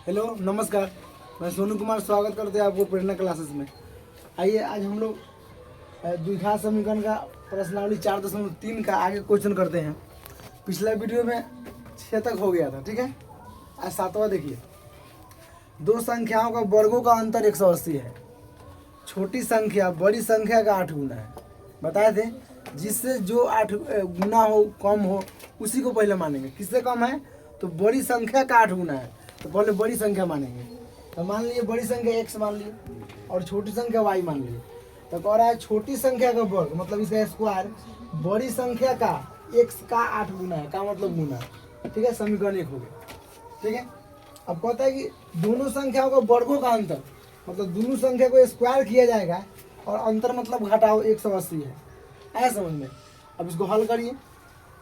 Hello नमस्कार, मैं सोनू कुमार स्वागत करते हैं आपको प्रेरणा क्लासेस में। आइए आज हम लोग द्विघात समीकरण का प्रश्नावली 4.3 का आगे क्वेश्चन करते हैं। पिछला वीडियो में 6 तक हो गया था, ठीक है। आज 7वां देखिए। दो संख्याओं का वर्गों का अंतर 180 है। छोटी संख्या बड़ी संख्या का 8 गुना है। बताए थे जिससे जो 8 गुना हो कम हो उसी को पहले मानेंगे। किससे कम है तो बड़ी संख्या का 8 गुना है, तो पहले बड़ी संख्या मानेंगे। तो मान लिए बड़ी संख्या x मान लिए और छोटी संख्या y मान लिए। तो कह रहा है छोटी संख्या का वर्ग मतलब इसका स्क्वायर बड़ी संख्या का x का 8 गुना है। का मतलब गुना, ठीक है। समीकरण 1 हो गया, ठीक है। अब कहता है कि दोनों संख्याओं का वर्गों का अंतर मतलब दोनों संख्या को स्क्वायर किया जाएगा और अंतर मतलब घटाओ 180 है, ऐसा समझ में। अब इसको हल करिए।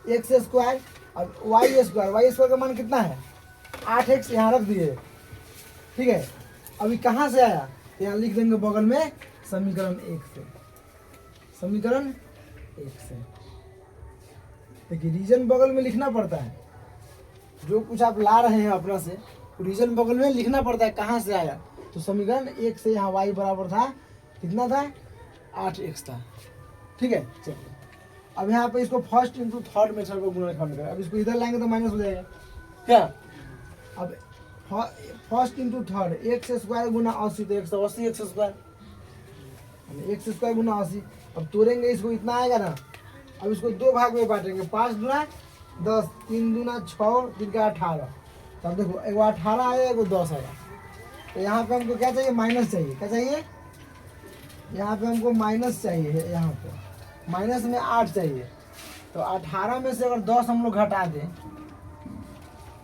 एक्स स्क्वायर अब वाई स्क्वायर का मान कितना है 8x यहाँ रख दिए, ठीक है। अभी कहाँ से आया यहाँ लिख देंगे बगल में समीकरण 1 से। समीकरण 1 से देखिए रीजन बगल में लिखना पड़ता है। जो कुछ आप ला रहे हैं अपना से रीजन बगल में लिखना पड़ता है कहाँ से आया। तो समीकरण 1 से यहाँ y बराबर था कितना था 8x था, ठीक है। चलिए अब यहाँ पे इसको फर्स्ट इंटू थर्ड मेथड को गुणनखंड करें। अब इसको इधर लाएंगे तो माइनस हो जाएगा क्या। अब first into third X square गुना 80 तो 180 एक्स स्क्वायर गुना 80। अब तोड़ेंगे इसको इतना आएगा ना। अब इसको दो भाग में बांटेंगे 5 दूना 10 3 दूना 6 3 का 18। तब देखो एगो 18 आया एगो 10 आया। तो यहाँ पे हमको क्या चाहिए माइनस चाहिए। क्या चाहिए यहाँ पे हमको माइनस चाहिए। यहाँ पे माइनस में 8 चाहिए। तो 18 में से अगर 10 हम लोग घटा दें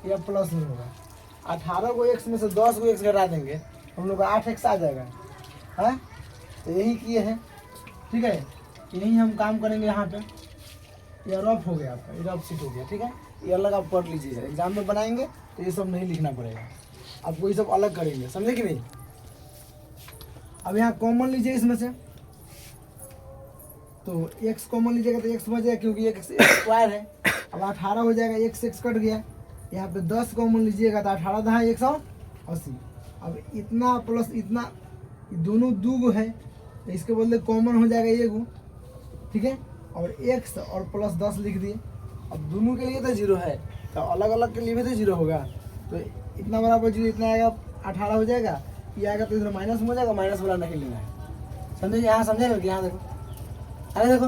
या प्लस में होगा 18 को x में से 10 को x घटा देंगे हम लोग 8x आ जाएगा है। तो यही किए हैं, ठीक है। यही हम काम करेंगे। यहाँ पे ये रफ हो गया आपका, ये रफ सीट हो गया, ठीक है। ये अलग आप पढ़ लीजिएगा, एग्जाम में बनाएंगे तो ये सब नहीं लिखना पड़ेगा आपको, ये सब अलग करेंगे, समझे कि नहीं। अब यहाँ कॉमन लीजिए इसमें से, तो x कॉमन लीजिएगा तो x बच जाएगा क्योंकि x स्क्वायर है। अब 18 हो जाएगा x कट गया। यहाँ पे 10 कॉमन लीजिएगा तो 18 दहा 180। अब इतना प्लस इतना दोनों दूगो है तो इसके बदले कॉमन हो जाएगा ये गो, ठीक है। और x और प्लस 10 लिख दिए। अब दोनों के लिए तो 0 है तो अलग अलग के लिए भी तो 0 होगा। तो इतना बराबर 0 इतना आएगा 18 हो जाएगा। ये आएगा तो इधर माइनस हो जाएगा, माइनस वाला नहीं लेना है, समझे। यहाँ समझेगा कि यहाँ देखो, अरे देखो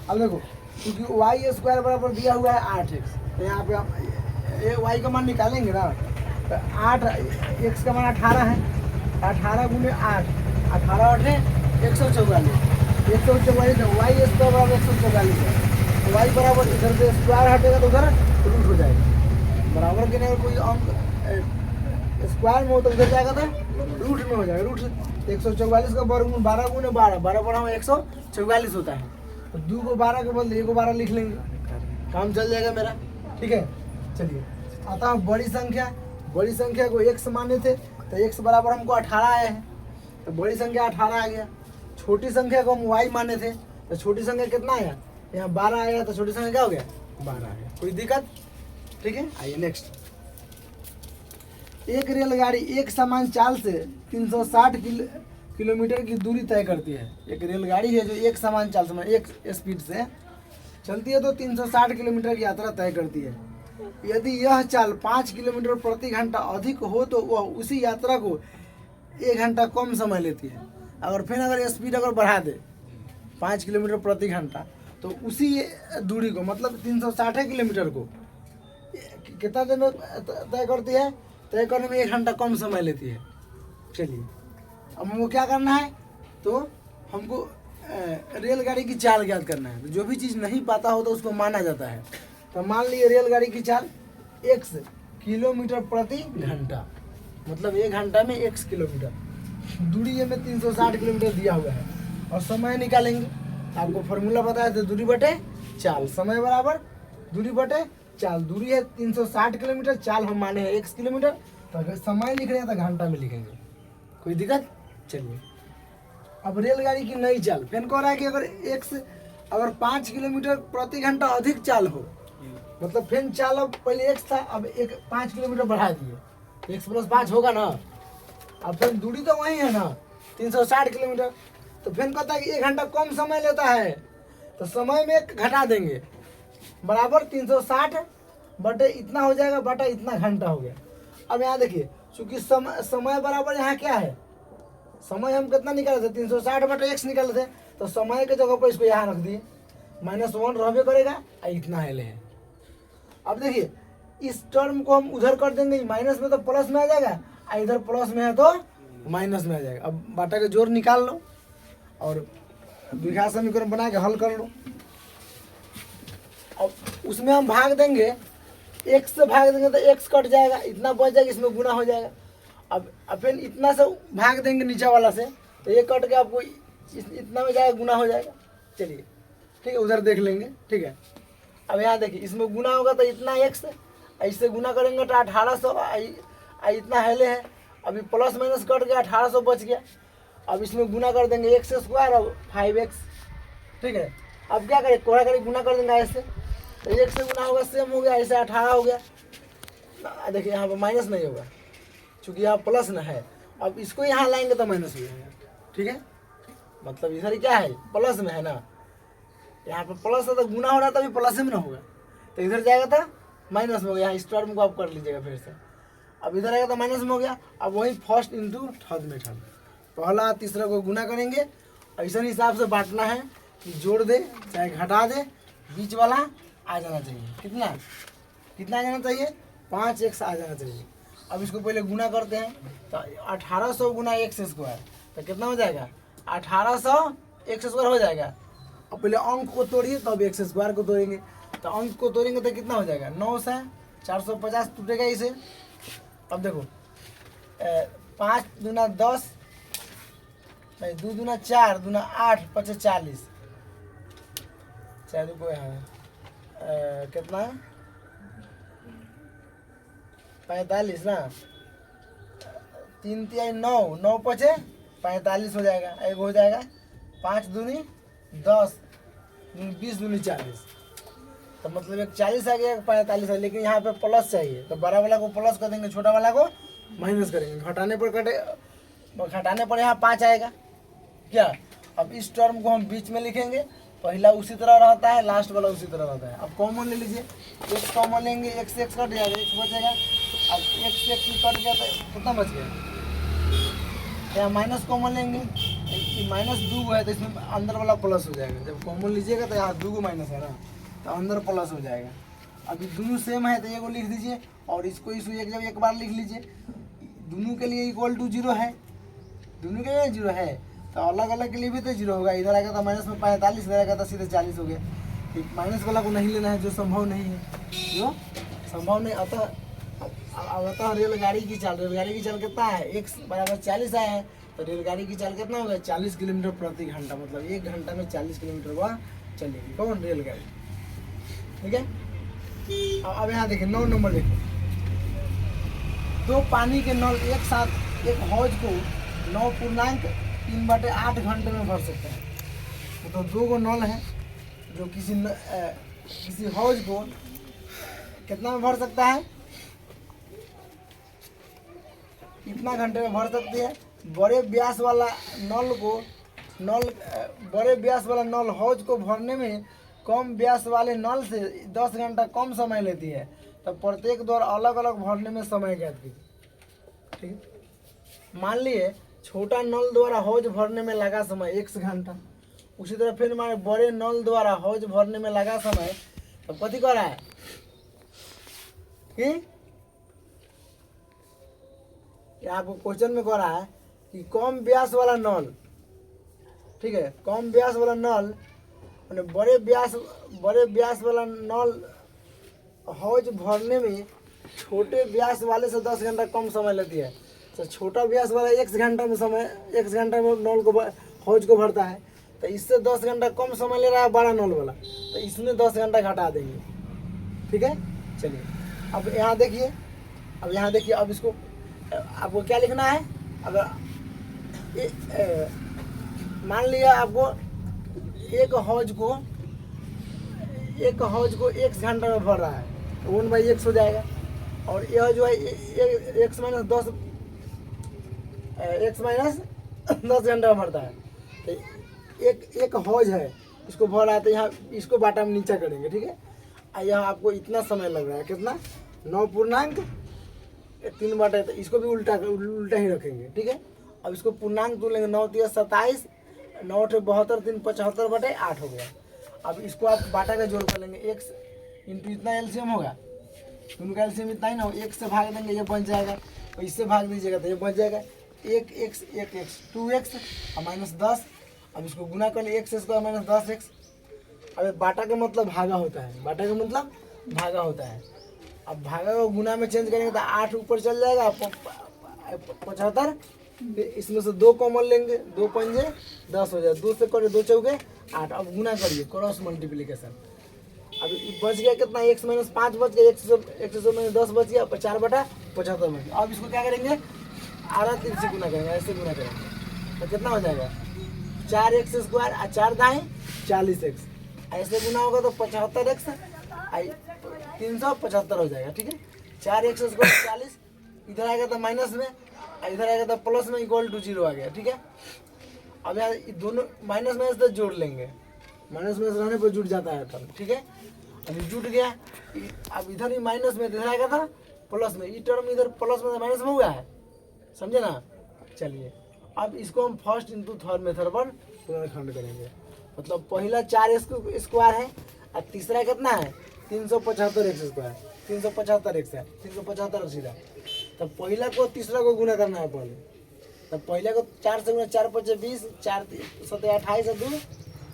अब देखो क्योंकि वाई स्क्वायर बराबर दिया हुआ है 8x। तो यहाँ पे हम ये वाई का मान निकालेंगे ना तो 8x का मान 18 है। 18 गुने 8 18 8 144 144 वाई स्क्वायर बराबर 144 है। तो वाई बराबर इधर से स्क्वायर हटेगा तो उधर रूट हो जाएगा। बराबर के नहीं कोई अंक स्क्वायर में हो तो उधर जाएगा तो रूट में हो जाएगा। रूट 144 का वर्ग 12 गुने 12 12 बड़ा 144 होता है। तो 2 को 12 के बदले 1 को 12 लिख लेंगे, काम चल जाएगा मेरा, ठीक है। चलिए आता हूँ बड़ी संख्या को x माने थे तो x बराबर हमको 18 आए हैं तो बड़ी संख्या 18 आ गया। छोटी संख्या को हम y माने थे तो छोटी संख्या कितना आया यहाँ 12 आया तो छोटी संख्या क्या हो गया 12 आ गया। कोई दिक्कत, ठीक है। आइए नेक्स्ट। एक रेलगाड़ी एक समान चाल से 360 किलोमीटर की दूरी तय करती है। एक रेलगाड़ी है जो एक समान चाल से एक स्पीड से चलती है तो 360 किलोमीटर की यात्रा तय करती है। यदि यह चाल 5 किलोमीटर प्रति घंटा अधिक हो तो वह उसी यात्रा को 1 घंटा कम समय लेती है। अगर फिर अगर स्पीड अगर बढ़ा दे 5 किलोमीटर प्रति घंटा तो उसी दूरी को मतलब 360 किलोमीटर को कितना देर में तय करती है। तय करने में 1 घंटा कम समय लेती है। चलिए अब हमको क्या करना है तो हमको रेलगाड़ी की चाल ज्ञात करना है। तो जो भी चीज़ नहीं पता हो तो उसको माना जाता है। तो मान लिए रेलगाड़ी की चाल x किलोमीटर प्रति घंटा मतलब 1 घंटा में x किलोमीटर, दूरी है में 360 किलोमीटर दिया हुआ है और समय निकालेंगे। आपको फॉर्मूला बताया था दूरी बटे चाल, समय बराबर दूरी बटे चाल। दूरी है 360 किलोमीटर, चाल हम माने हैं x किलोमीटर, तो अगर समय लिख रहे हैं तो घंटा में लिखेंगे। कोई दिक्कत। चलिए अब रेलगाड़ी की नई चाल फिर कह रहा है कि अगर 5 किलोमीटर प्रति घंटा अधिक चाल हो मतलब फिर चालो पहले x था, अब एक 5 किलोमीटर बढ़ा दिए, x + 5 होगा ना। अब फिर दूरी तो वही है ना 360 किलोमीटर। तो फिर कहता है कि 1 घंटा कम समय लेता है, तो समय में घटा देंगे, बराबर 360 बटे इतना हो जाएगा, बटा इतना घंटा हो गया। अब यहाँ देखिए, चूंकि समय बराबर यहाँ क्या है, समय हम कितना निकाले थे 360 बटे x निकाले थे, तो समय के जगह पर इसको यहाँ रख दिए, -1 रहबे करेगा, इतना है ले। अब देखिए इस टर्म को हम उधर कर देंगे, माइनस में तो प्लस में आ जाएगा, इधर प्लस में है तो माइनस में आ जाएगा। अब बाटा का जोड़ निकाल लो और द्विघात समीकरण बना के हल कर लो। अब उसमें हम भाग देंगे, x से भाग देंगे तो x कट जाएगा, इतना बच जाएगा, इसमें गुना हो जाएगा। अब फिर इतना से भाग देंगे नीचे वाला से, तो ये कट के आपको इतना में जाएगा, गुना हो जाएगा। चलिए ठीक है, उधर देख लेंगे, ठीक है। अब यहाँ देखिए, इसमें गुना होगा तो इतना x, इससे गुना करेंगे तो 1800, इतना हेले है। अभी प्लस माइनस कट गया, 1800 बच गया। अब इसमें गुना कर देंगे x² और 5x, ठीक है। अब क्या करें, कोड़ा करें, गुना कर देंगे ऐसे, तो 1 से गुना होगा, सेम हो गया, ऐसे 18 हो गया। देखिए यहाँ पर माइनस नहीं होगा, चूँकि यहाँ प्लस न है। अब इसको यहाँ लाएंगे तो माइनस हो जाएगा, ठीक है। मतलब इधर क्या है, प्लस में है ना, यहाँ पर प्लस है तो गुना हो रहा था, अभी प्लस में ना होगा, तो इधर जाएगा तो माइनस में हो गया। यहाँ इस टर्म को आप कर लीजिएगा फिर से। अब इधर आएगा तो माइनस में हो गया। अब वही फर्स्ट इंटू थर्ड में थर्ड, पहला तीसरा को गुना करेंगे। ऐसा हिसाब से बांटना है कि जोड़ दे चाहे घटा दे, बीच वाला आ जाना चाहिए। कितना आ जाना चाहिए, 5x आ जाना चाहिए। अब इसको पहले गुना करते हैं, तो 1800 गुना x², तो कितना हो जाएगा, 1800 x² हो जाएगा। अब पहले अंक को तोड़िए, तब x² को तोड़ेंगे, तो अंक को तोड़ेंगे तो कितना हो जाएगा, 9 से 450 टूटेगा इसे। अब देखो 5 दूना 10, 2 दूना 4, दूना 8, 5 40, 4 को है कितना है 45 ना, 3 3 9, 9 5 45 हो जाएगा। एक हो जाएगा 5 दूनी 10, 20 दूनी 40, तो मतलब एक 40 आ गया, 45 है। लेकिन यहाँ पे प्लस चाहिए, तो बड़ा वाला को प्लस कर देंगे, छोटा वाला को माइनस करेंगे। घटाने पर यहाँ 5 आएगा क्या। अब इस टर्म को हम बीच में लिखेंगे, पहला उसी तरह रहता है, लास्ट वाला उसी तरह रहता है। अब कॉमन ले लीजिए, x कॉमन लेंगे, x कट जाएगा, x बचेगा। अब x कट गया तो कितना बच गया, यहाँ माइनस कॉमन लेंगे, -2 है तो इसमें अंदर वाला प्लस हो जाएगा। जब कॉमन लीजिएगा तो यहाँ 2 माइनस है ना, तो अंदर प्लस हो जाएगा। अभी दोनों सेम है तो ये को लिख दीजिए, और इसको एक बार लिख लीजिए। दोनों के लिए = 0 है, दोनों के लिए 0 है, तो अलग अलग के लिए भी तो 0 होगा। इधर आएगा तो माइनस में 45, इधर आएगा तो सीधे 40 हो गया। माइनस वाला को नहीं लेना है, जो संभव नहीं है, जो संभव नहीं। अतः रेलगाड़ी की चाल कितना है, x = 40 आया है, तो रेलगाड़ी की चाल कितना होगा, 40 किलोमीटर प्रति घंटा। मतलब 1 घंटा में 40 किलोमीटर वह चलेगी, कौन, रेलगाड़ी, ठीक है। अब यहाँ देखिए 9 नंबर देखिए, 2 पानी के नल एक साथ एक हौज को 9.3/8 घंटे में भर सकते हैं। तो 2 गो नल है जो किसी हौज को कितना में भर सकता है, इतना घंटे में भर सकती है। बड़े व्यास वाला नल हौज को भरने में कम व्यास वाले नल से 10 घंटा कम समय लेती है। तो प्रत्येक द्वार अलग अलग भरने में समय ज्ञात कीजिए, ठीक है। मान लिए छोटा नल द्वारा हौज भरने में लगा समय 1 घंटा, उसी तरह फिर हमारे बड़े नल द्वारा हौज भरने में लगा समय, तो कथी कर रहा है कि आपको क्वेश्चन में कह रहा है कि कम व्यास वाला नल, ठीक है, कम व्यास वाला नल बड़े व्यास वाला नल हौज भरने में छोटे व्यास वाले से 10 घंटा कम समय लेती है। तो छोटा व्यास वाला 1 घंटा में नल को हौज को भरता है, तो इससे 10 घंटा कम समय ले रहा है बड़ा नल वाला, तो इसमें 10 घंटा घटा देंगे, ठीक है। चलिए अब यहाँ देखिए, अब इसको आपको क्या लिखना है। अगर मान लिया आपको एक हौज को 1 घंटा में भर रहा है, 1/x हो जाएगा। और यह जो है x माइनस 10 घंटा भरता है। तो एक हौज है, इसको भर रहा है, तो यहाँ इसको बाटा में नीचा करेंगे, ठीक है। यहाँ आपको इतना समय लग रहा है, कितना 9.3 तो इसको भी उल्टा ही रखेंगे, ठीक है। अब इसको पूर्णांक तो लेंगे, 9 × 27, 9 × 72, 3 × 75/8 हो गया। अब इसको आप बाटा का जोड़ कर लेंगे, x इंटू इतना एलसीएम होगा, दोनों का एलसीएम इतना ही ना हो, 1 से भाग देंगे ये बच जाएगा, और इससे भाग दीजिएगा तो ये बच जाएगा 1x 2x और -10। अब इसको गुना कर लिए, x² - 10x। अब बाटा का मतलब भागा होता है, बाटा का मतलब भागा होता है। अब भागा को गुना में चेंज करेंगे तो 8 ऊपर चल जाएगा, 75। इसमें से 2 कॉमन लेंगे, 2 पंजे 10 हो जाए, 2 से करिए 2 चौके 8। अब गुना करिए, क्रॉस मल्टीप्लिकेशन। अब बच गया कितना, x - 5 बच गया, 100 - 10 बच गया, 4/75 बच गया। अब इसको क्या करेंगे, आधा 3 से गुना करेंगे, ऐसे गुना करेंगे तो कितना हो जाएगा 4x² और 4 दाएँ 40x। ऐसे गुना होगा तो 75x 375 हो जाएगा, ठीक है। 4x² 40, इधर आएगा तो माइनस में, इधर आएगा तो प्लस में, = 0 आ गया, ठीक है। अब यहाँ दोनों माइनस में से जोड़ लेंगे, माइनस में रहने पर जुट जाता है टर्म, ठीक है। अभी जुट गया, अब इधर ही माइनस में, इधर आएगा था प्लस में, ये टर्म इधर प्लस में माइनस में हुआ है, समझे ना। चलिए अब इसको हम फर्स्ट इंटू थर्ड मेथड पर पुनर्खंड करेंगे। मतलब पहला 4x² है और तीसरा कितना है 375x², 375x है, 375 सीधा। तब पहला को तीसरा को गुना करना है पहले। तब पहले को 4 से गुना, 4 × 5 = 20, 4 × 7 = 28 और 2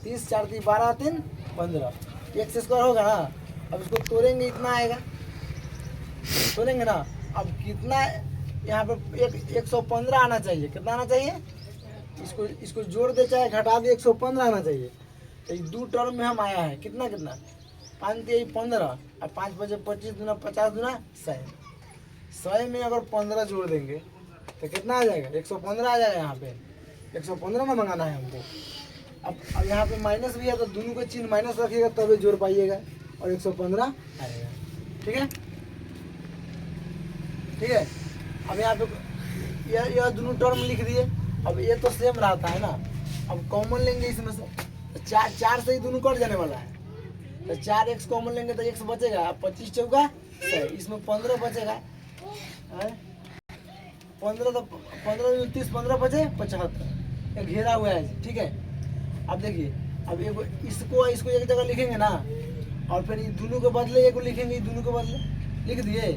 30, 4 × 3 = 12, 3 15 x² होगा ना। अब इसको तोड़ेंगे, इतना आएगा, तोड़ेंगे ना। अब कितना यहाँ पे 115 आना चाहिए, कितना आना चाहिए, इसको जोड़ दे चाहे घटा दे, 115 आना चाहिए। तो ये 2 टर्म में हम आया है, कितना 5 × 3 = 15 और 5 × 5 = 25, 50 × 100। 100 में अगर 15 जोड़ देंगे तो कितना आ जाएगा, 115 आ जाएगा। यहाँ पे 115 ना मंगाना है हमको। अब यहाँ पे माइनस भी है तो दोनों का चिन्ह माइनस रखिएगा तभी जोड़ पाइएगा, और 115 आएगा, ठीक है, ठीक है। अब यहाँ पे यह दोनों टर्म लिख दिए। अब ये तो सेम रहता है ना, अब कॉमन लेंगे इसमें से, तो 4 से ही दोनों कट जाने वाला है। तो 4x कॉमन लेंगे तो x बचेगा, 25 चौका 100, इसमें 15 बचेगा, 15 तो 15 × 30, 15 बचे 75, घेरा हुआ है, ठीक है। अब देखिए, अब इसको एक जगह लिखेंगे ना, और फिर ये दोनों के बदले एक लिखेंगे, दोनों के बदले लिख दिए,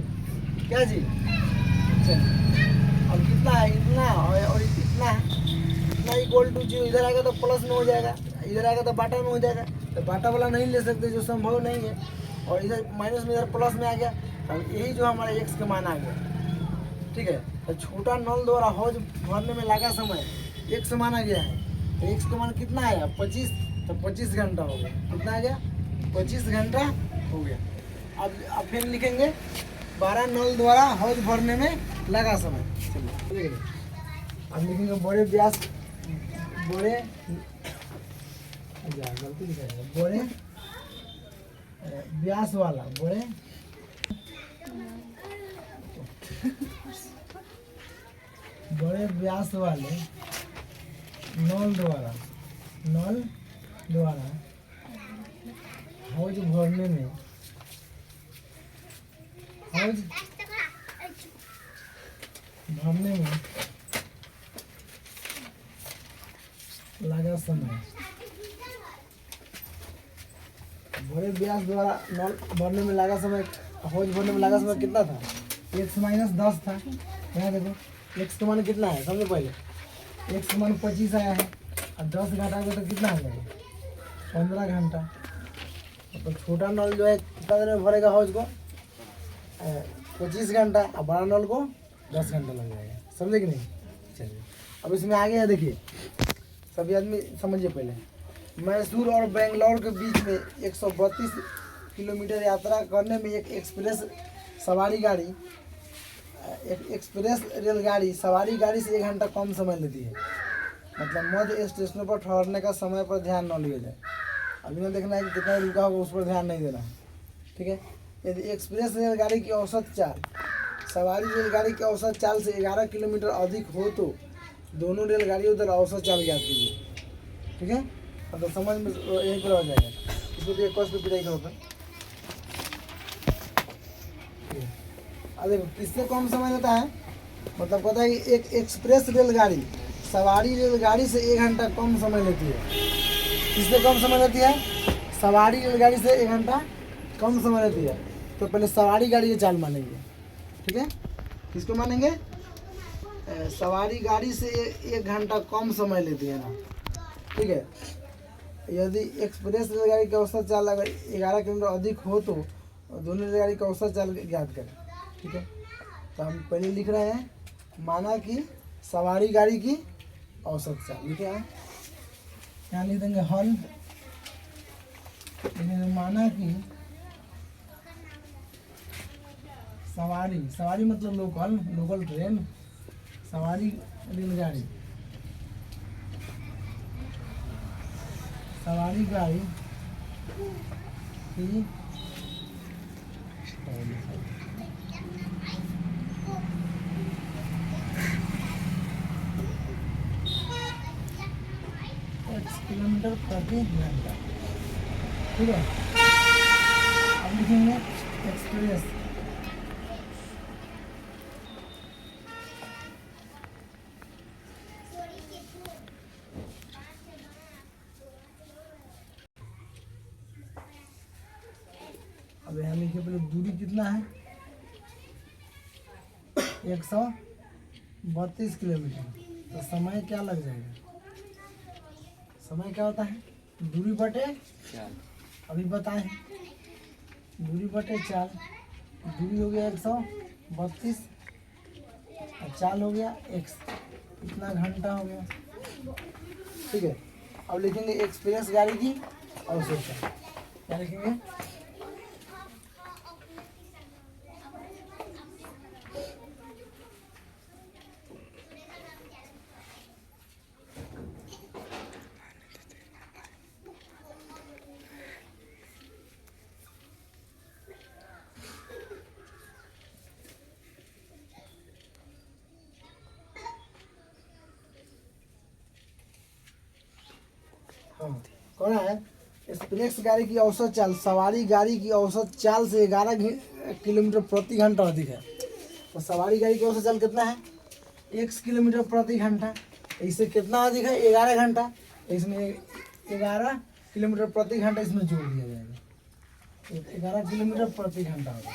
क्या जी। चलिए अब कितना है, इतना और इतना है, इतना = 0। इधर आएगा तो प्लस में हो जाएगा, इधर आएगा तो बाटा में हो जाएगा। तो बाटा वाला नहीं ले सकते, जो संभव नहीं है। और इधर माइनस में, इधर प्लस में आ गया, तो यही जो हमारा x का मान आ गया, ठीक है। तो छोटा नल द्वारा हौज भरने में लगा समय x माना गया है। तो x का मान कितना आया 25, तो 25 घंटा हो गया, कितना आ गया 25 घंटा हो गया। अब फिर लिखेंगे 12 नल द्वारा हौज भरने में लगा समय। चलिए अब लिखेंगे बड़े व्यास, बड़े गलती लिखेंगे, बड़े व्यास वाला, बड़े बड़े व्यास वाले नल द्वारा हौज भरने में लगा समय। बड़े व्यास द्वारा नल भरने में लगा समय, हौज भरने में लगा समय कितना था, x - 10 था। यहाँ देखो x का मान कितना है, समझो पहले x का मान 25 आया है, और 10 घटाओगे तो कितना आ जाएगा 15 घंटा। तो छोटा नल जो है कितना देर में भरेगा हौज को 25 घंटा, और बड़ा नल को 10 घंटा लग जाएगा, समझे कि नहीं। चलिए अब इसमें आगे है, देखिए सभी आदमी समझिए। पहले मैसूर और बेंगलोर के बीच में 132 किलोमीटर यात्रा करने में एक एक्सप्रेस रेलगाड़ी सवारी गाड़ी से 1 घंटा कम समय लेती है। मतलब मध्य स्टेशनों पर ठहरने का समय पर ध्यान न लिया जाए। अभी ना देखना है कि कितना रुका होगा, उस पर ध्यान नहीं देना है, ठीक है। यदि एक्सप्रेस रेलगाड़ी की औसत चाल सवारी रेलगाड़ी की औसत चाल से 11 किलोमीटर अधिक हो तो दोनों रेलगाड़ियों द्वारा औसत चाल ज्ञात कीजिए। ठीक है, अब तो समझ में यहीं पर आ जाएगा। इसको देखिए कॉस्ट पे पिटाई करो। देखो किससे कम समय लेता है, मतलब कहता है कि एक एक्सप्रेस रेलगाड़ी सवारी रेलगाड़ी से 1 घंटा कम समय लेती है। किससे कम समय लेती है? सवारी रेलगाड़ी से 1 घंटा कम समय लेती है। तो पहले सवारी गाड़ी की चाल मानेंगे। ठीक है, किसको मानेंगे? सवारी गाड़ी से 1 घंटा कम समय लेती है ना। ठीक है, यदि एक्सप्रेस रेलगाड़ी की औसत चाल अगर 11 किलोमीटर अधिक हो तो दोनों रेलगाड़ी का औसत चाल ज्ञात करें। ठीक है, तो हम पहले लिख रहे हैं माना कि सवारी गाड़ी की औसत चाल लिखे हैं, यहाँ लिख देंगे हल, माना कि सवारी मतलब लोकल ट्रेन, सवारी रेलगाड़ी की किलोमीटर प्रति घंटा। ठीक है, अब लिखेंगे एक्सप्रेस अब यहाँ लिखिए पहले दूरी कितना है 132 किलोमीटर। तो समय क्या लग जाएगा? समय क्या होता है? दूरी बटे चाल। अभी बताएं, दूरी बटे चाल। दूरी हो गया 132 और चाल हो गया x, इतना घंटा हो गया। ठीक है, अब लिखेंगे एक्सप्रेस गाड़ी की औसत चाल। क्या लिखेंगे? कौन है? एक्सप्रेस गाड़ी की औसत चाल सवारी गाड़ी की औसत चाल से 11 किलोमीटर प्रति घंटा अधिक है। तो सवारी गाड़ी की औसत चाल कितना है? 1 किलोमीटर प्रति घंटा। इससे कितना अधिक है? 11 घंटा। इसमें 11 किलोमीटर प्रति घंटा इसमें जोड़ दिया जाएगा। 11 किलोमीटर प्रति घंटा होगा,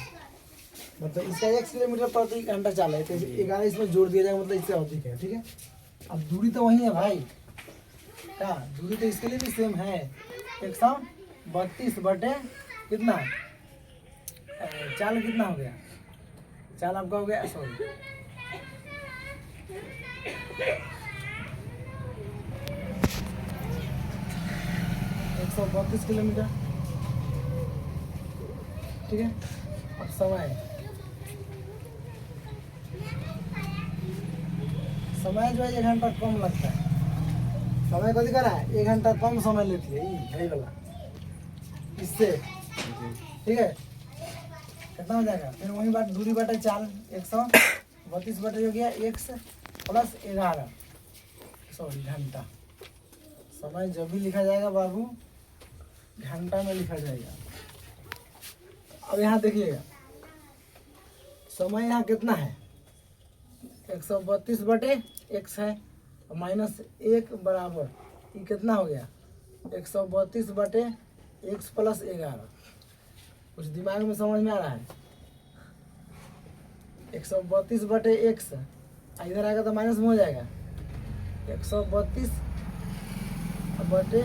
मतलब इसका 1 किलोमीटर प्रति घंटा चाल है, तो 11 इसमें जोड़ दिया जाएगा, मतलब इससे अधिक है। ठीक है, अब दूरी तो वही है भाई, क्या दूरी तो इसके लिए भी सेम है। 132 बटे कितना चाल कितना हो गया? चाल आपका हो गया 132 किलोमीटर। ठीक है, अब समय जो है 1 घंटा कम लगता है। समय को दिखा रहा है 1 घंटा कम समय लेती है ये वाला इससे। ठीक है, कितना हो जाएगा? फिर वही बात, दूरी बटे चाल 132 बटे हो गया x प्लस 11 घंटा। समय जब भी लिखा जाएगा बाबू घंटा में लिखा जाएगा। अब यहाँ देखिएगा समय यहाँ कितना है? 132 बटे x है माइनस 1 बराबर ये कितना हो गया? 132 बटे x प्लस 11। कुछ दिमाग में समझ में आ रहा है? 132 बटे x इधर आएगा तो माइनस में हो जाएगा। 132 बटे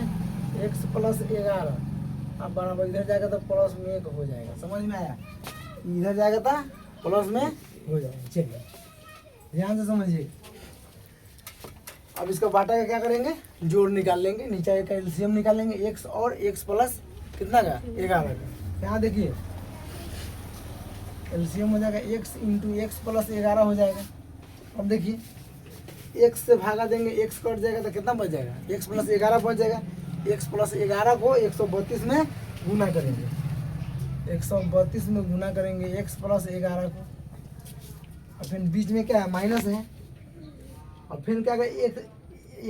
x प्लस 11 अब बराबर इधर जाएगा तो प्लस में 1 हो जाएगा। समझ में आया? इधर जाएगा तो प्लस में हो जाएगा। चलिए ध्यान से समझिए। अब इसका बाटा का क्या करेंगे? जोड़ निकाल लेंगे, नीचे का एलसीएम निकालेंगे x और x प्लस कितना का 11 का। यहाँ देखिए एलसीएम हो जाएगा x इंटू एक्स प्लस 11 हो जाएगा। अब देखिए x से भागा देंगे, x कट जाएगा तो कितना बच जाएगा? x प्लस 11 बच जाएगा। x प्लस 11 को 132 में गुना करेंगे। 132 में गुना करेंगे x प्लस 11 को, और फिर बीच में क्या है माइनस है, और फिर क्या करें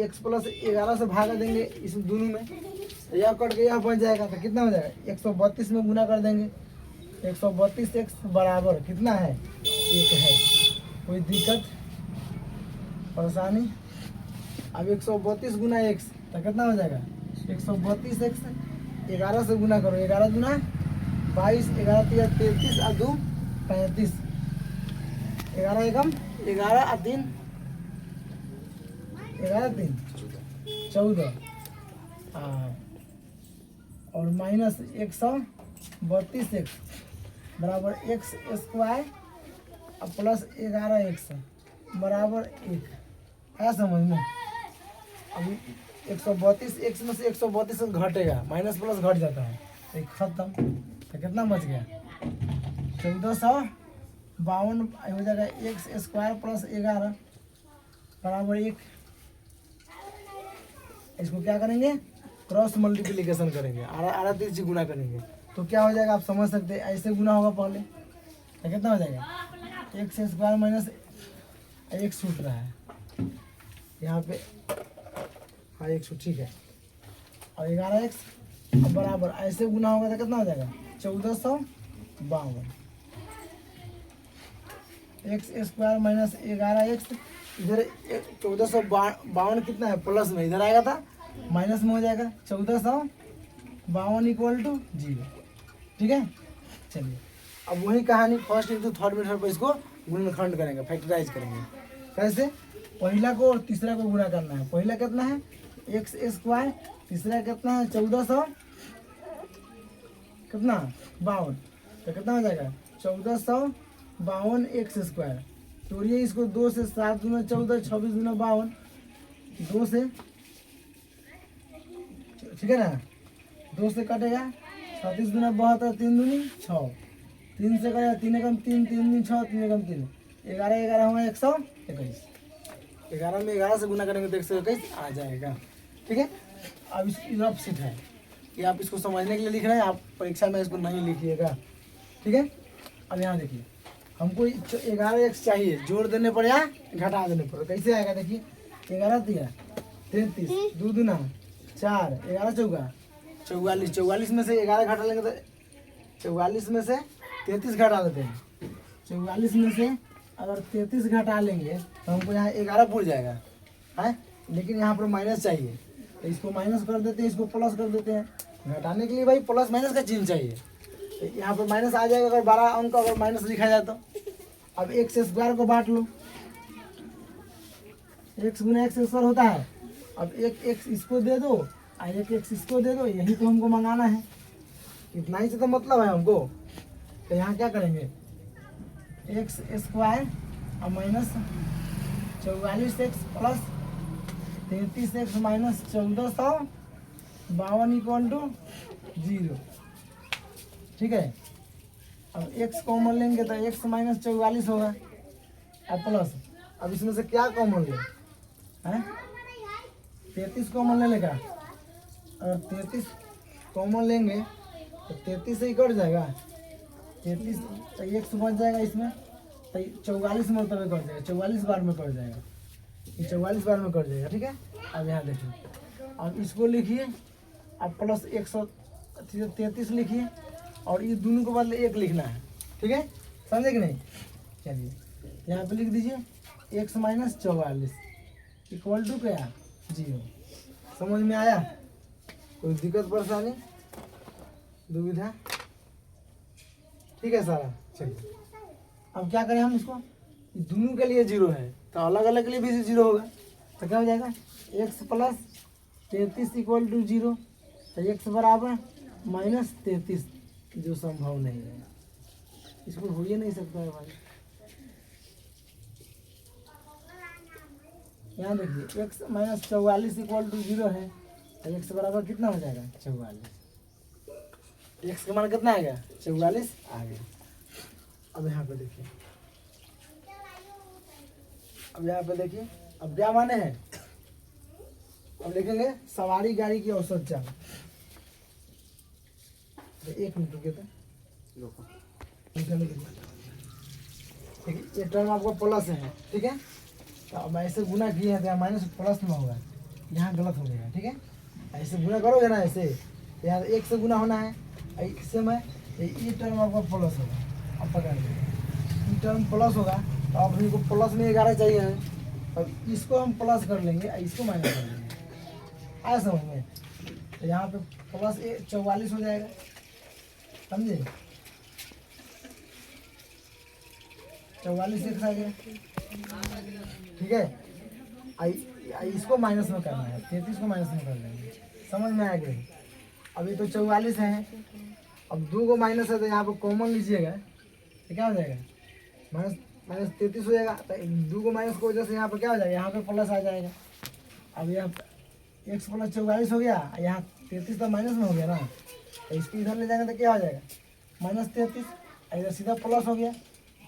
x प्लस 11 से भागा देंगे इस दोनों में, तो यह कट के यह बच जाएगा, तो कितना हो जाएगा 132 में गुना कर देंगे, 132x बराबर कितना है 1 है। कोई दिक्कत परेशानी? अब 132 गुना x तो कितना हो जाएगा 132x 11 से गुना करो, 11 गुना 22, 11 3 33 और 2 35, 11 एकम 11 और 3 11 3 14 और माइनस 132x बराबर x स्क्वायर और प्लस 11x बराबर 1 है समझ में। अभी 132x में से 132 घटेगा, माइनस प्लस घट जाता है, एक खत्म, तो कितना बच गया 1452 हो जाएगा x स्क्वायर प्लस 11 बराबर 1। इसको क्या करेंगे क्रॉस मल्टीप्लिकेशन करेंगे, आधा 3 से गुना करेंगे, तो क्या हो जाएगा आप समझ सकते हैं, ऐसे गुना होगा पहले, तो कितना हो जाएगा x स्क्वायर माइनस एक छूट रहा है यहाँ पे, हाँ 100 ठीक है, और 11x बराबर ऐसे गुना होगा तो कितना हो जाएगा 1452 x स्क्वायर माइनस 11x, इधर 1452 कितना है प्लस में, इधर आएगा था माइनस में हो जाएगा 1452 इक्वल टू 0। ठीक है, चलिए अब वही कहानी फर्स्ट इंटू थर्ड मेथड पर इसको गुणनखंड करेंगे, फैक्टराइज करेंगे। कैसे? पहला को और तीसरा को गुणा करना है। पहला कितना है एक्स स्क्वायर, तीसरा कितना है 1400 कितना 52, तो कितना हो जाएगा 1452 एक्स स्क्वायर। तोड़िए इसको 2 से, 7 दूना 14, 26 दूना 52, 2 से, ठीक है ना, 2 से कटेगा 37 दूना 72, 3 दूनी 6, 3 से कटेगा 3 एकम 3, 3 दूनी 6, 3 एकम 3, 11 11 हुआ 121, 11 में 11 से गुना करेंगे तो 121 आ जाएगा। ठीक है, अब इसकी रफ सीट है कि आप इसको समझने के लिए लिख रहे हैं, आप परीक्षा में इसको नहीं लिखिएगा। ठीक है, अब यहाँ देखिए हमको 11x चाहिए, जोड़ देने पर या घटा देने पर, कैसे आएगा देखिए 11 3 33, 2 दूना 4, 11 चौका 44, 44 में से 11 घटा लेंगे तो 44 में से 33 घटा देते हैं, 44 में से अगर 33 घटा लेंगे तो हमको यहाँ 11 पूर जाएगा है, लेकिन यहाँ पर माइनस चाहिए तो इसको माइनस कर देते हैं, इसको प्लस कर देते हैं। घटाने के लिए भाई प्लस माइनस का चिन्ह चाहिए, तो यहाँ पर माइनस आ जाएगा अगर 12 अंक अगर माइनस लिखा जाए तो। अब एक्स स्क्वायर को बांट लो, एक्स गुना एक्स स्क्वायर होता है, अब एक एक्स इसको दे दो और एक एक्स इसको दे दो, यही तो हमको मंगाना है, इतना ही से तो मतलब है हमको। तो यहाँ क्या करेंगे एक्स स्क्वायर और minus 44x plus 33x minus 1452 equal to 0। ठीक है, अब x कॉमन लेंगे तो x माइनस 44 होगा और प्लस, अब इसमें से क्या कॉमन ले हैं 33 कॉमन ले लेगा, अगर 33 कॉमन लेंगे तो 33 से ही कट जाएगा, 33 तो x बच जाएगा इसमें, तो 44 मरतबे कट जाएगा, 44 बार में कट जाएगा, ये 44 बार में कट जाएगा। ठीक है, अब यहाँ देखिए, अब इसको लिखिए, अब प्लस 133 लिखिए, और ये दोनों के बदले 1 लिखना है। ठीक है, समझे कि नहीं? चलिए यहाँ पे लिख दीजिए x माइनस 44 इक्वल टू क्या 0। समझ में आया? कोई दिक्कत परेशानी दुविधा? ठीक है सारा। चलिए अब क्या करें हम इसको, दोनों के लिए 0 है तो अलग अलग के लिए भी 0 होगा, तो क्या हो जाएगा x प्लस 33 इक्वल टू 0, तो x बराबर माइनस 33, जो संभव नहीं है, इसको हो ही नहीं सकता है भाई। यहाँ देखिए x माइनस 44 इक्वल टू 0 है, तो x बराबर कितना हो जाएगा 44, x का मान कितना आ गया 44 आ गया। अब यहाँ पे देखिए, अब यहाँ पे देखिए, अब क्या माने हैं, अब लिखेंगे सवारी गाड़ी की औसत चाल, एक मिनट रुकिए तो ठीक है, ये टर्म आपका प्लस है, ठीक है। तो अब ऐसे गुना किए हैं तो माइनस प्लस में होगा, यहाँ गलत हो गया, ठीक है। ऐसे गुना करोगे ना, ऐसे यहाँ एक से गुना होना है, इससे में ये टर्म आपका प्लस होगा। अब पकड़ लीजिए, ये टर्म प्लस होगा तो अब इनको प्लस में 11 चाहिए है, अब इसको हम प्लस कर लेंगे, इसको माइनस कर लेंगे, आया समझ में। तो यहाँ पे प्लस 44 हो जाएगा, समझे। 44 एक आ गया, ठीक है। इसको माइनस में करना है, 33 को माइनस में कर लेंगे, समझ में आ गया। अभी तो 44 है, अब 2 को माइनस है तो यहाँ पर कॉमन लीजिएगा तो क्या हो जाएगा, माइनस 33 हो जाएगा। तो 2 को माइनस की वजह से यहाँ पर क्या हो जाएगा, यहाँ पे प्लस आ जाएगा। अब यहाँ x प्लस 44 हो गया, यहाँ 33 तो माइनस में हो गया ना, तो इसको इधर ले जाएंगे तो क्या हो जाएगा, माइनस 33। इधर सीधा प्लस हो गया,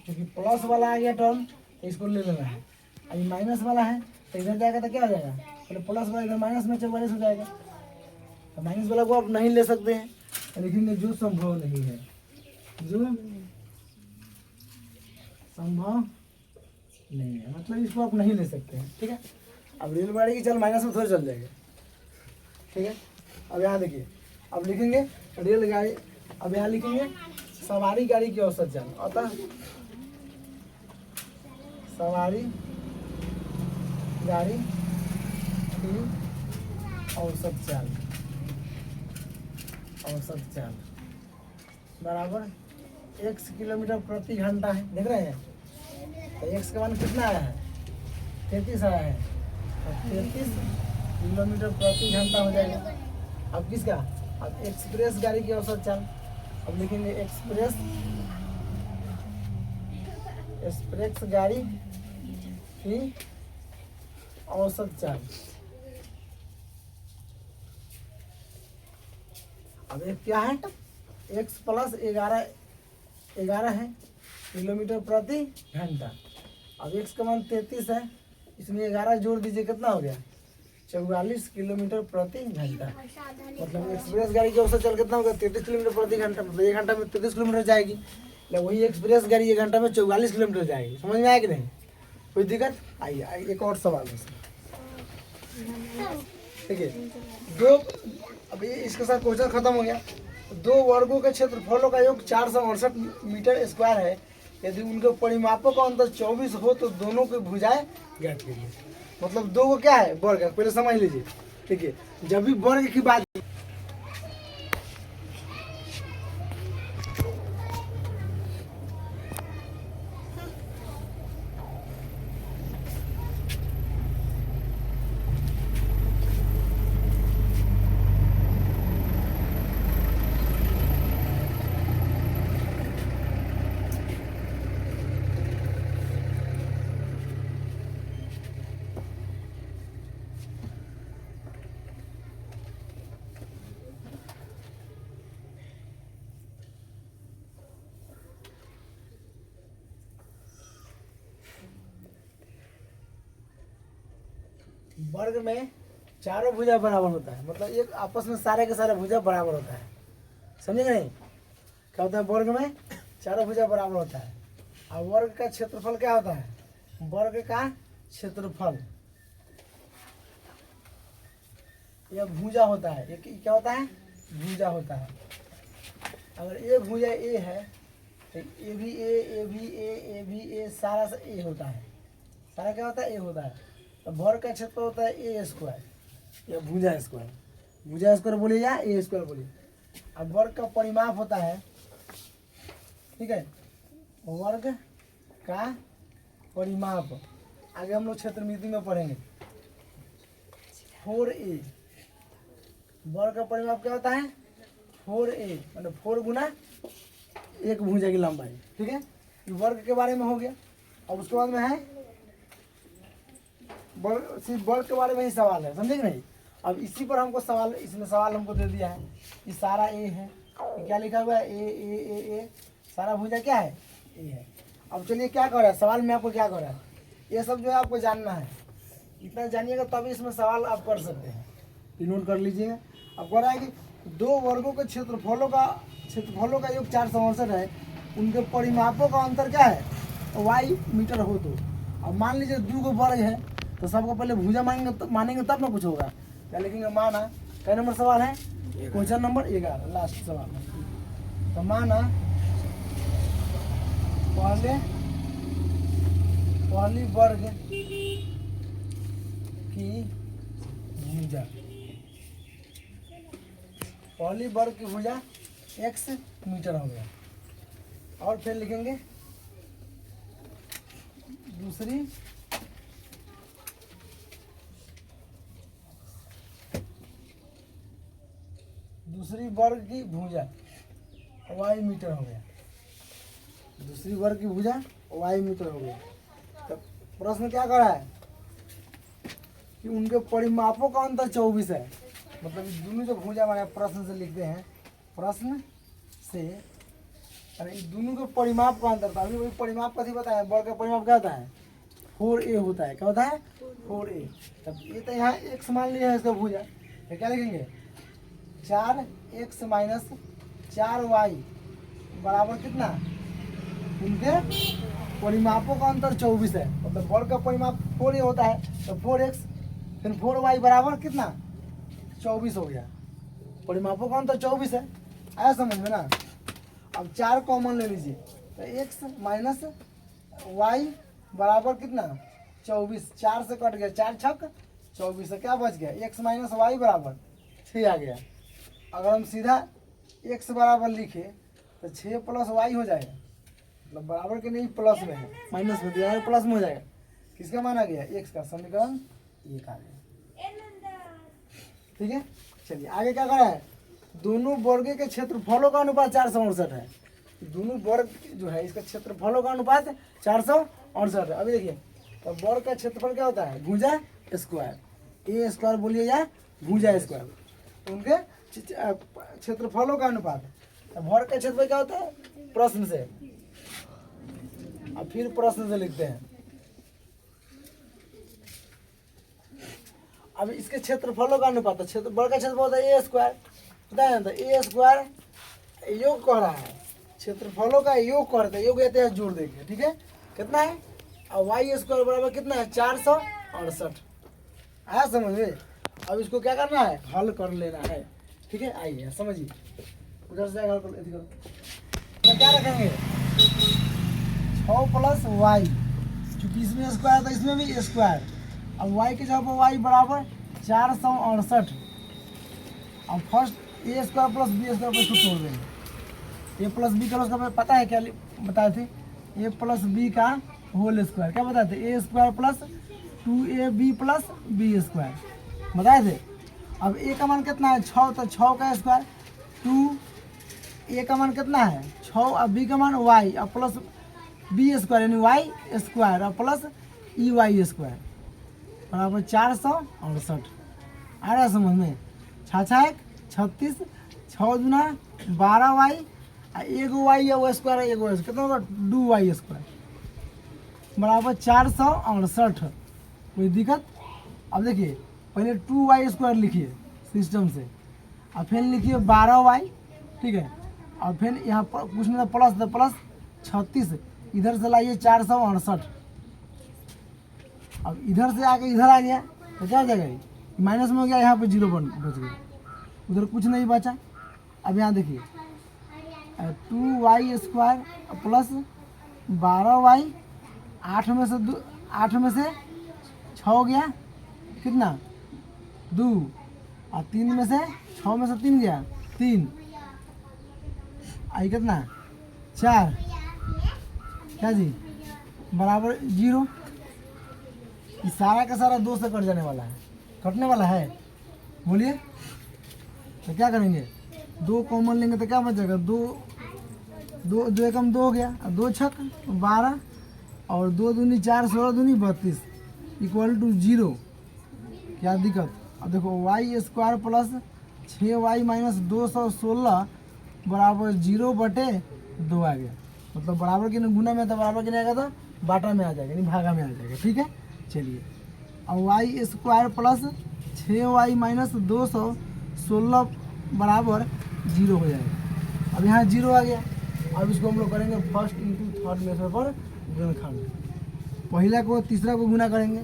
क्योंकि प्लस वाला आ गया टर्म तो इसको ले लेना है। अभी माइनस वाला है तो इधर जाएगा तो क्या हो जाएगा, पहले प्लस वाला इधर माइनस में 44 हो जाएगा। तो माइनस वाला को आप नहीं ले सकते हैं, लेकिन जो संभव नहीं है, जो संभव नहीं है, मतलब इसको आप नहीं ले सकते हैं, ठीक है। अब रेलगाड़ी की चल माइनस में थोड़ा चल जाएगा, ठीक है। अब यहाँ देखिए, अब लिखेंगे रेलगाड़ी, अब यहाँ लिखेंगे सवारी गाड़ी की औसत चाल, अतः सवारी गाड़ी की औसत चाल, औसत चाल बराबर x किलोमीटर प्रति घंटा है, देख रहे हैं। तो x का मान कितना आया है, 33 आया है, तो 33 किलोमीटर प्रति घंटा हो जाएगा। अब किसका, अब एक्सप्रेस गाड़ी की औसत चाल, अब लिखेंगे एक्सप्रेस गाड़ी की औसत चाल। अब एक क्या है, x प्लस 11 है किलोमीटर प्रति घंटा। अब x का मान 33 है, इसमें 11 जोड़ दीजिए, कितना हो गया, 44 किलोमीटर प्रति घंटा। मतलब एक्सप्रेस गाड़ी की औसत चाल कितना होगा, 33 किलोमीटर प्रति घंटा, मतलब 1 घंटा में 33 किलोमीटर जाएगी। वही एक्सप्रेस गाड़ी 1 घंटा में 44 किलोमीटर जाएगी, समझ में आया कि नहीं, कोई दिक्कत। आइए एक और सवाल है, ठीक है। दो, अभी इसके साथ क्वेश्चन खत्म हो गया। 2 वर्गों के क्षेत्रफलों का योग 468 मीटर स्क्वायर है, यदि उनके परिमापों का अंतर 24 हो तो दोनों की भुजाएं ज्ञात कीजिए। मतलब 2 को क्या है, वर्ग है, पहले समझ लीजिए, ठीक है। जब भी वर्ग की बात, वर्ग में चारों भुजा बराबर होता है, मतलब एक आपस में सारे के सारे भुजा बराबर होता है, समझे नहीं। क्या होता है, वर्ग में चारों भुजा बराबर होता है। और वर्ग का क्षेत्रफल क्या होता है, वर्ग का क्षेत्रफल यह भुजा होता है, एक क्या होता है, भुजा होता है। अगर एक भुजा ए है तो ए भी ए सारा ए होता है, सारा क्या होता है, ए होता है। तो वर्ग का क्षेत्र होता है ए स्क्वायर या भुजा स्क्वायर, भुजा स्क्वायर बोलिए या ए स्क्वायर बोलिए। अब वर्ग का परिमाप होता है, ठीक है, वर्ग का परिमाप आगे हम लोग क्षेत्रमिति में पढ़ेंगे। 4a, वर्ग का परिमाप क्या होता है, 4a, मतलब 4 गुना एक भुजा की लंबाई, ठीक है। वर्ग के बारे में हो गया। अब उसके बाद में है वर्ग, सिर्फ वर्ग के बारे में ही सवाल है, समझे कि नहीं। अब इसी पर हमको सवाल, इसमें सवाल हमको दे दिया है कि सारा ए है, क्या लिखा हुआ है, ए ए ए ए, सारा भुजा क्या है, ए है। अब चलिए क्या कर रहा है, सवाल में आपको क्या कर रहा है, ये सब जो है आपको जानना है, इतना जानिएगा तभी इसमें सवाल आप कर सकते हैं, नोट कर लीजिएगा। अब कह रहा है कि 2 वर्गों के क्षेत्रफलों का क्षेत्रफलों का योग 468 है, उनके परिमापों का अंतर क्या है, y मीटर हो। तो अब मान लीजिए 2 को वर्ग है तो सबको पहले भुजा मानेंगे तब ना कुछ होगा। क्या लिखेंगे, माना क्या नंबर सवाल है, क्वेश्चन नंबर 11 लास्ट सवाल है। तो माना पहली वर्ग की भुजा, पहली वर्ग की भुजा x मीटर हो गया। और फिर लिखेंगे दूसरी वर्ग की भुजा y मीटर हो गया। दूसरी वर्ग की भुजा y मीटर हो गया। तो प्रश्न क्या कर रहा है कि उनके परिमापों का अंतर 24 है। मतलब दोनों जो भुजा हमारे प्रश्न से लिखते हैं, प्रश्न से अरे इस दोनों के परिमाप का अंतर था। अभी वही परिमाप कथी बताया, वर्ग का परिमाप क्या होता है, 4a होता है। क्या होता है, 4a। तब ये तो यहाँ x मान लिया है इसका भुजा, तो क्या लिखेंगे, 4x माइनस 4y बराबर कितना, उनके परिमापों का अंतर 24 है। मतलब वर्ग का परिमाप 4a होता है, तो 4x फिर 4y बराबर कितना, 24 हो गया। परिमापों का अंतर 24 है, आया समझ में ना। अब 4 कॉमन ले लीजिए, तो x माइनस वाई बराबर कितना, 24। 4 से कट गया, 4 छक 24 से क्या बच गया, x माइनस वाई बराबर 6 आ गया। अगर हम सीधा x बराबर लिखे तो 6 प्लस वाई हो जाएगा। मतलब बराबर के नहीं प्लस में है, माइनस में दिया है, प्लस में हो जाएगा। किसका माना गया, x का। समीकरण 1 आ गया। ठीक है, चलिए आगे क्या करा है, दोनों वर्ग के क्षेत्रफलों का अनुपात 468 है। दोनों वर्ग जो है इसका क्षेत्रफलों का अनुपात 468 है। अभी देखिए, तो वर्ग का क्षेत्रफल क्या होता है, भुजा स्क्वायर, ए स्क्वायर बोलिए या भुजा स्क्वायर, तो उनके क्षेत्रफलों का अनुपात। वर्ग का क्षेत्रफल क्या होता है, प्रश्न से। अब फिर प्रश्न से लिखते हैं। अब इसके क्षेत्रफलों का अनुपात, क्षेत्र वर्ग का क्षेत्रफल होता है ए स्क्वायर, पता है ना। तो ए स्क्वायर योग कह रहा है, क्षेत्रफलों का योग करते हैं, योग कहते हैं जोड़ देंगे। ठीक है, कितना है, और वाई स्क्वायर बराबर कितना है, 468। आया समझ में। अब इसको क्या करना है, हल कर लेना है। ठीक है, आइए समझिए, उधर से हल कर करो। तो क्या रखेंगे, 6 प्लस वाई, चूंकि इसमें स्क्वायर था इसमें भी स्क्वायर। अब वाई के जगह पर वाई बराबर 468। अब first A square plus B square पर इसको तोड़ देंगे। ए प्लस बी का उसका पता है क्या बताए थे, ए प्लस बी का होल स्क्वायर। क्या बताए थे, A square plus 2ab plus B square बताए थे। अब ए का मान कितना है, 6, तो 6 का स्क्वायर 2, ए का मान कितना है 6, और बी का मान वाई, और प्लस बी स्क्वायर यानी वाई स्क्वायर, और प्लस ई वाई स्क्वायर बराबर 468। आ रहा है समझ में। 6 36, 6 दूना 12 वाई, एगो वाई है वो स्क्वायर है, एगो कितना होगा 2 वाई स्क्वायर बराबर 468। कोई दिक्कत। अब देखिए पहले 2 वाई स्क्वायर लिखिए सिस्टम से, और फिर लिखिए 12 वाई। ठीक है, और फिर यहाँ पर कुछ नहीं था प्लस, तो प्लस 36, इधर से लाइए 468। अब इधर से आके इधर आ गया तो क्या हो जाएगा, माइनस में हो गया, यहाँ पे 0 बच गया, उधर कुछ नहीं बचा। अब यहाँ देखिए 2 वाई स्क्वायर प्लस 12 वाई, 8 में से 6 हो गया कितना 2, और 3 में से 6 में से 3 गया 3, आई कितना 4, क्या जी बराबर 0। ये सारा का सारा 2 से कट जाने वाला है, कटने वाला है, बोलिए। तो क्या करेंगे, 2 कॉमन लेंगे तो क्या बच जाएगा, 2 एकम 2 हो गया, 2 छक 12, और 2 दूनी 4, 16 दूनी 32 इक्वल टू 0। क्या दिक्कत। अब देखो Y square plus 6y minus 216 बराबर 0/2 आ गया। मतलब बराबर के गुना में था, बराबर के नहीं आएगा तो बाटा में आ जाएगा, यानी भागा में आ जाएगा। ठीक है, चलिए। अब Y square plus 6y minus 216 बराबर 0 हो जाएगा। अब यहाँ 0 आ गया। अब इसको हम लोग करेंगे फर्स्ट इंटू थर्ड मेथड पर गुणनखंड। पहला को तीसरा को गुना करेंगे,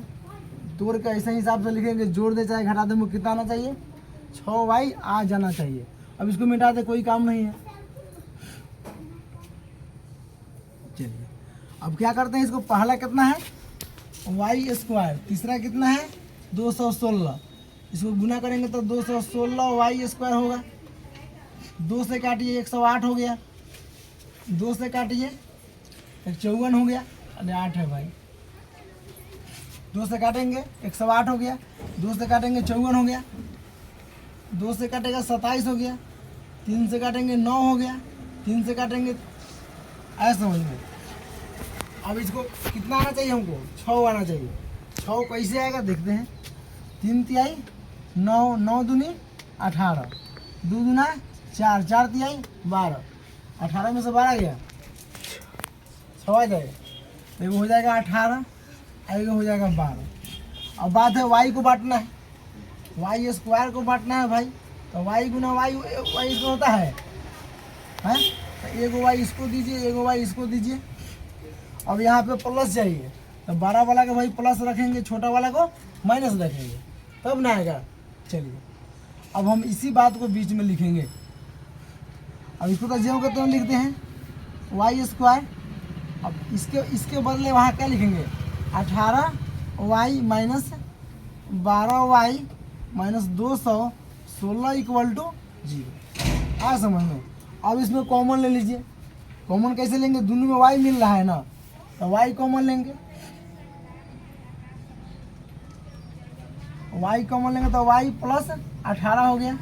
तोड़ के ऐसे हिसाब से लिखेंगे, जोड़ दे चाहे घटा दे, मुझे कितना आना चाहिए 6y आ जाना चाहिए। अब इसको मिटा दे, कोई काम नहीं है। चलिए अब क्या करते हैं, इसको पहला कितना है y², तीसरा कितना है 216, इसको गुना करेंगे तो 216y² होगा। 2 से काटिए 108 हो गया, 2 से काटिए 54 हो गया, अरे 8 है भाई। 2 से काटेंगे 108 हो गया, 2 से काटेंगे 54 हो गया, 2 से काटेगा 27 हो गया, 3 से काटेंगे 9 हो गया, 3 से काटेंगे, ऐसा समझ में। अब इसको कितना आना चाहिए हमको 6 आना चाहिए। 6 कैसे आएगा देखते हैं। 3 तिहाई 9, 9 दूनी 18, 2 दूना 4, 4 तिहाई 12, 18 में से 12 गया 6 आ जाएगा, तो एगो हो जाएगा 18, एगो हो जाएगा 12। अब बात है y को बांटना है, y² को बांटना है भाई, तो y गुना y इसको होता है, तो एगो y इसको दीजिए, एगो y इसको दीजिए। अब यहाँ पे प्लस चाहिए, तो 12 वाला का भाई प्लस रखेंगे, छोटा वाला को माइनस रखेंगे, तब ना आएगा। चलिए अब हम इसी बात को बीच में लिखेंगे। अब इसको तो जो कहते हैं लिखते हैं y²। अब इसके बदले वहाँ क्या लिखेंगे 18y minus 12y minus 216 equal to 0। आ समझ में। अब इसमें कॉमन ले लीजिए। कॉमन कैसे लेंगे, दोनों में y मिल रहा है ना, तो y कॉमन लेंगे। y कॉमन लेंगे तो y प्लस 18 हो गया।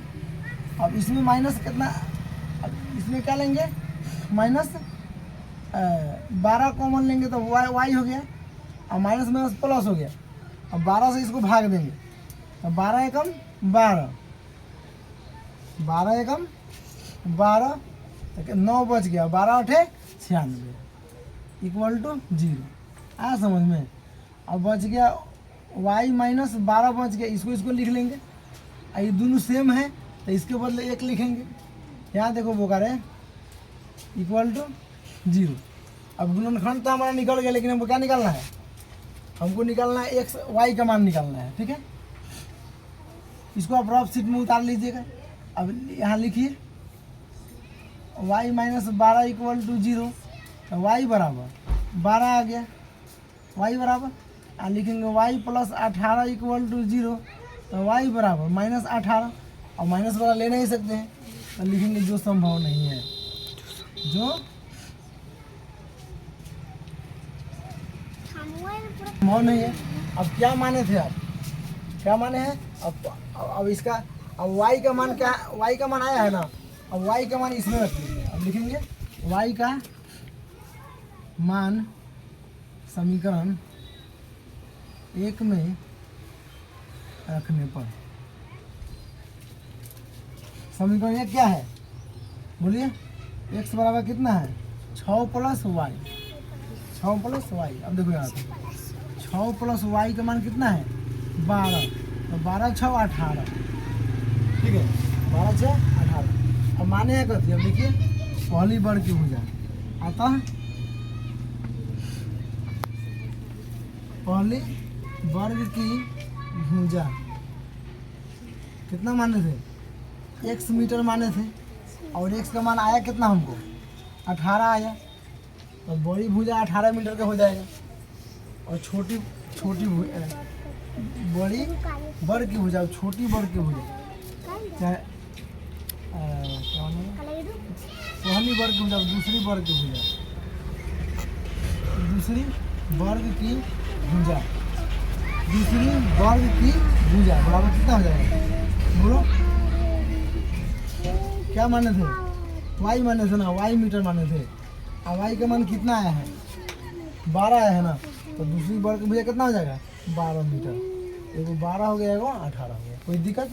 अब इसमें माइनस कितना, अब इसमें क्या लेंगे माइनस 12 कॉमन लेंगे तो y हो गया, और माइनस माइनस प्लस हो गया। अब 12 से इसको भाग देंगे तो 12 एकम 12, 12 एकम 12, तो 9 बच गया, 12 8 96 इक्वल टू 0। आया समझ में। अब बच गया y माइनस 12 बच गया, इसको लिख लेंगे। ये दोनों सेम है तो इसके बदले 1 लिखेंगे। यहाँ देखो बोकार है इक्वल टू 0। अब गुणनखंड तो हमारा निकल गया, लेकिन हमको क्या निकालना है, हमको निकालना है x y का मान निकालना है। ठीक है, इसको आप रफ शीट में उतार लीजिएगा। अब यहाँ लिखिए y माइनस 12 इक्वल टू 0, तो y बराबर 12 आ गया, y बराबर लिखेंगे y प्लस 18 इक्वल टू 0, तो y बराबर माइनस 18। और माइनस वाला ले नहीं सकते हैं, तो लिखेंगे जो संभव नहीं है, जो संभव नहीं है। अब क्या माने थे आप, क्या माने हैं। अब इसका अब y का मान क्या, y का मान आया है ना, अब y का मान इसमें रख लीजिए। अब लिखेंगे y का मान समीकरण 1 में रखने पर, समीकरण 1 क्या है बोलिए, x बराबर कितना है 6 प्लस y, 6 प्लस y। अब देखो यहाँ पे 6 प्लस y का मान कितना है 12, तो 12 6 18, ठीक है 12 6 18। अब माने हैं कथी, अब देखिए पहली वर्ग की भुजा, अतः पहली वर्ग की भुजा कितना माने थे, x मीटर माने थे, और x का मान आया कितना हमको 18 आया, तो बड़ी भुजा 18 मीटर का हो जाएगा, और छोटी बड़ी वर्ग की भुजा, छोटी वर्ग की भुजा चाहे पहली वर्ग की भुजा, दूसरी वर्ग की भुजा, दूसरी वर्ग की भुजा, दूसरी वर्ग की भुजा बराबर कितना हो जाएगा बोलो, क्या माने थे y माने थे ना, y मीटर माने थे। अब y का मान कितना आया है 12 आया है ना, तो दूसरी वर्ग की भुजा कितना हो जाएगा 12 मीटर, एगो 12 हो गया, एगो 18 हो गया, कोई दिक्कत।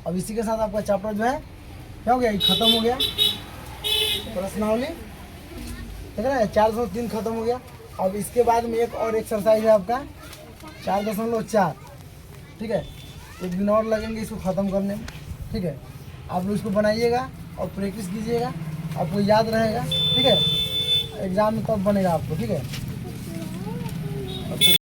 अब इसी के साथ आपका चैप्टर जो है क्या हो गया, खत्म हो गया, प्रश्नावली ठीक है ना, 403 खत्म हो गया। अब इसके बाद में एक और एक्सरसाइज है आपका 4.4, ठीक है, एक दिन और लगेंगे इसको ख़त्म करने में, ठीक है। आप लोग इसको बनाइएगा और प्रैक्टिस कीजिएगा। आपको याद रहेगा, ठीक है। एग्जाम में तब बनेगा आपको, ठीक है।